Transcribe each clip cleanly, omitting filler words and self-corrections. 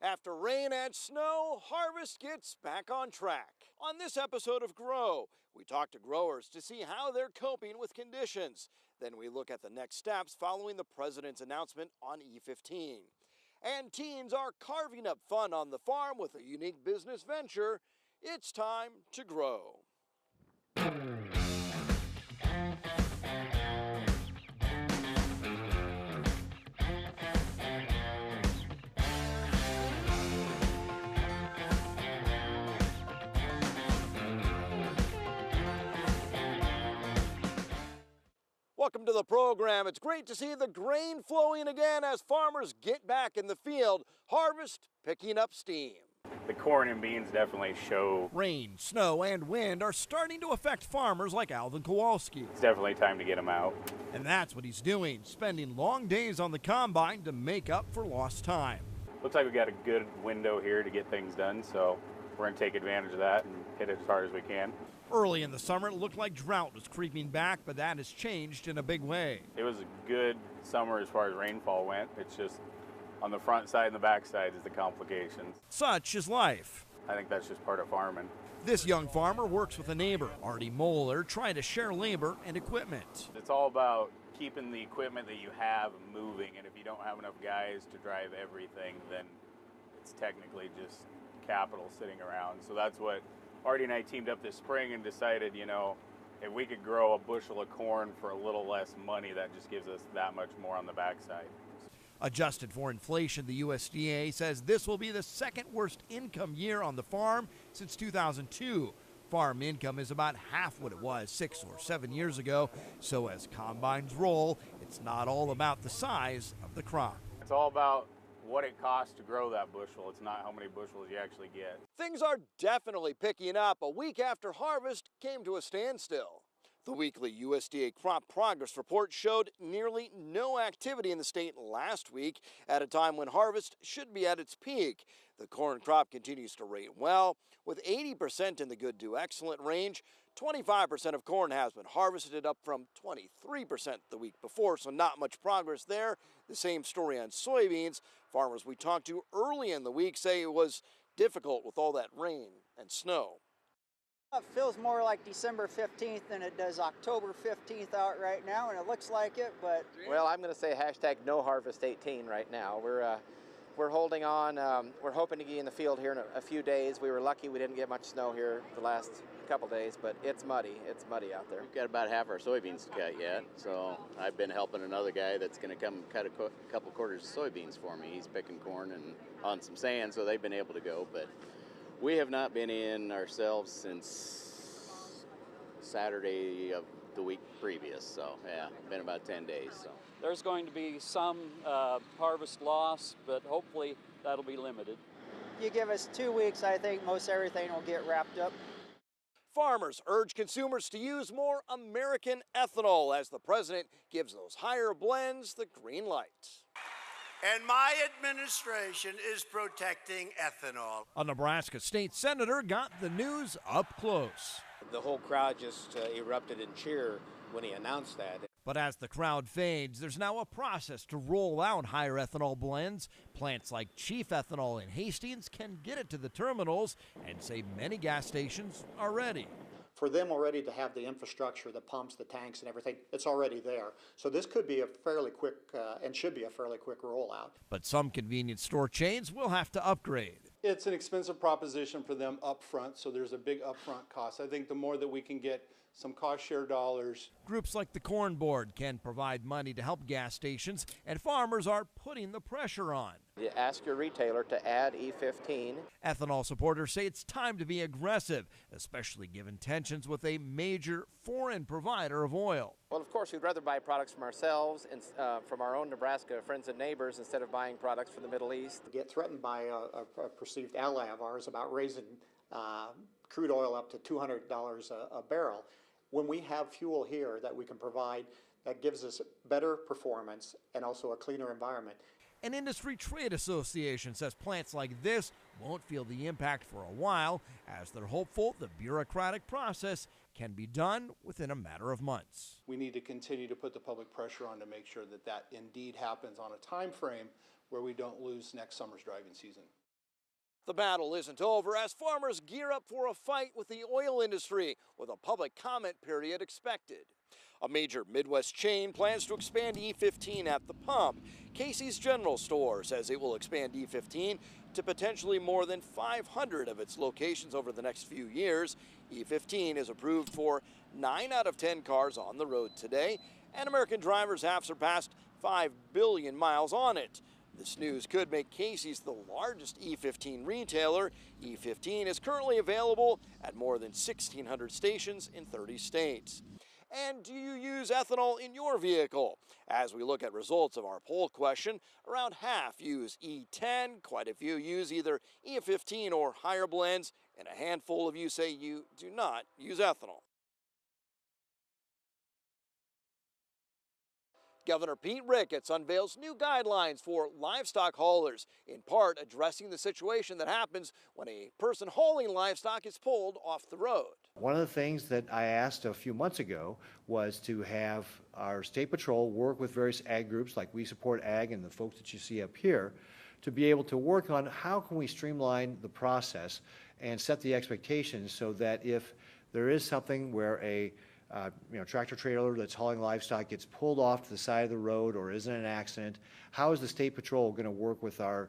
After rain and snow, harvest gets back on track. On this episode of Grow, we talk to growers to see how they're coping with conditions. Then we look at the next steps following the president's announcement on E15. And teens are carving up fun on the farm with a unique business venture. It's time to grow. Welcome to the program. It's great to see the grain flowing again as farmers get back in the field, harvest picking up steam. The corn and beans definitely show. Rain, snow, and wind are starting to affect farmers like Alvin Kowalski. It's definitely time to get them out. And that's what he's doing, spending long days on the combine to make up for lost time. Looks like we got a good window here to get things done, so we're going to take advantage of that and hit it as hard as we can. Early in the summer, it looked like drought was creeping back, but that has changed in a big way. It was a good summer as far as rainfall went. It's just on the front side and the back side is the complications. Such is life. I think that's just part of farming. This young farmer works with a neighbor, Artie Moeller, trying to share labor and equipment. It's all about keeping the equipment that you have moving, and if you don't have enough guys to drive everything, then it's technically just capital sitting around. So that's what Artie and I teamed up this spring and decided, if we could grow a bushel of corn for a little less money, that just gives us that much more on the backside. Adjusted for inflation, the USDA says this will be the second worst income year on the farm since 2002. Farm income is about half what it was 6 or 7 years ago. So as combines roll, it's not all about the size of the crop. It's all about what it costs to grow that bushel. It's not how many bushels you actually get. Things are definitely picking up. A week after harvest came to a standstill. The weekly USDA crop progress report showed nearly no activity in the state last week at a time when harvest should be at its peak. The corn crop continues to rate well, with 80% in the good to excellent range. 25% of corn has been harvested, up from 23% the week before, so not much progress there. The same story on soybeans. Farmers we talked to early in the week say it was difficult with all that rain and snow. It feels more like December 15th than it does October 15th out right now, and it looks like it, but... Well, I'm going to say hashtag no harvest 18 right now. We're holding on. We're hoping to be in the field here in a few days. We were lucky we didn't get much snow here the last couple days, but it's muddy. It's muddy out there. We've got about half our soybeans to cut yet, so I've been helping another guy that's going to come cut a couple quarters of soybeans for me. He's picking corn and on some sand, so they've been able to go, but we have not been in ourselves since Saturday of the week previous, so yeah, been about 10 days. So there's going to be some harvest loss, but hopefully that'll be limited. You give us 2 weeks, I think most everything will get wrapped up. Farmers urge consumers to use more American ethanol as the president gives those higher blends the green light. And my administration is protecting ethanol. A Nebraska state senator got the news up close. The whole crowd just erupted in cheer when he announced that. But as the crowd fades, there's now a process to roll out higher ethanol blends. Plants like Chief Ethanol in Hastings can get it to the terminals and say many gas stations are ready. For them already to have the infrastructure, the pumps, the tanks and everything, it's already there. So this could be a fairly quick and should be a fairly quick rollout. But some convenience store chains will have to upgrade. It's an expensive proposition for them up front, so there's a big upfront cost. I think the more that we can get some cost share dollars. Groups like the Corn Board can provide money to help gas stations, and farmers are putting the pressure on. You ask your retailer to add E15. Ethanol supporters say it's time to be aggressive, especially given tensions with a major foreign provider of oil. Well, of course, we'd rather buy products from ourselves and from our own Nebraska friends and neighbors instead of buying products from the Middle East. Get threatened by a perceived ally of ours about raising crude oil up to $200 a barrel. When we have fuel here that we can provide that gives us better performance and also a cleaner environment. An industry trade association says plants like this won't feel the impact for a while, as they're hopeful the bureaucratic process can be done within a matter of months. We need to continue to put the public pressure on to make sure that that indeed happens on a time frame where we don't lose next summer's driving season. The battle isn't over as farmers gear up for a fight with the oil industry, with a public comment period expected. A major Midwest chain plans to expand E15 at the pump. Casey's General Store says it will expand E15 to potentially more than 500 of its locations over the next few years. E15 is approved for 9 out of 10 cars on the road today, and American drivers have surpassed 5 billion miles on it. This news could make Casey's the largest E15 retailer. E15 is currently available at more than 1,600 stations in 30 states. And do you use ethanol in your vehicle? As we look at results of our poll question, around half use E10, quite a few use either E15 or higher blends, and a handful of you say you do not use ethanol. Governor Pete Ricketts unveils new guidelines for livestock haulers, in part addressing the situation that happens when a person hauling livestock is pulled off the road. One of the things that I asked a few months ago was to have our state patrol work with various ag groups like We Support Ag and the folks that you see up here to be able to work on how can we streamline the process and set the expectations so that if there is something where a tractor trailer that's hauling livestock gets pulled off to the side of the road or is in an accident, how is the state patrol going to work with our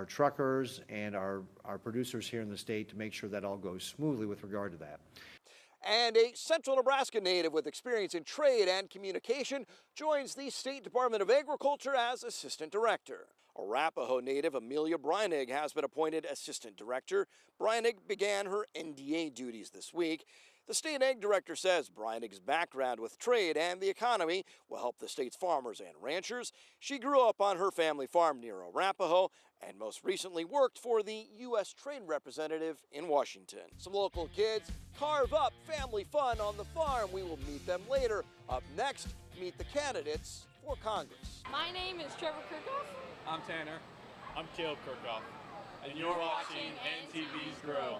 truckers and our producers here in the state to make sure that all goes smoothly with regard to that. And a Central Nebraska native with experience in trade and communication joins the State Department of Agriculture as Assistant Director. Arapahoe native Amelia Breinig has been appointed Assistant Director. Breinig began her NDA duties this week. The state ag director says Breinig's background with trade and the economy will help the state's farmers and ranchers. She grew up on her family farm near Arapahoe and most recently worked for the U.S. Trade Representative in Washington. Some local kids carve up family fun on the farm. We will meet them later. Up next, meet the candidates for Congress. My name is Trevor Kirkhoff. I'm Tanner. I'm Caleb Kirkhoff. And you're watching NTV's Grow.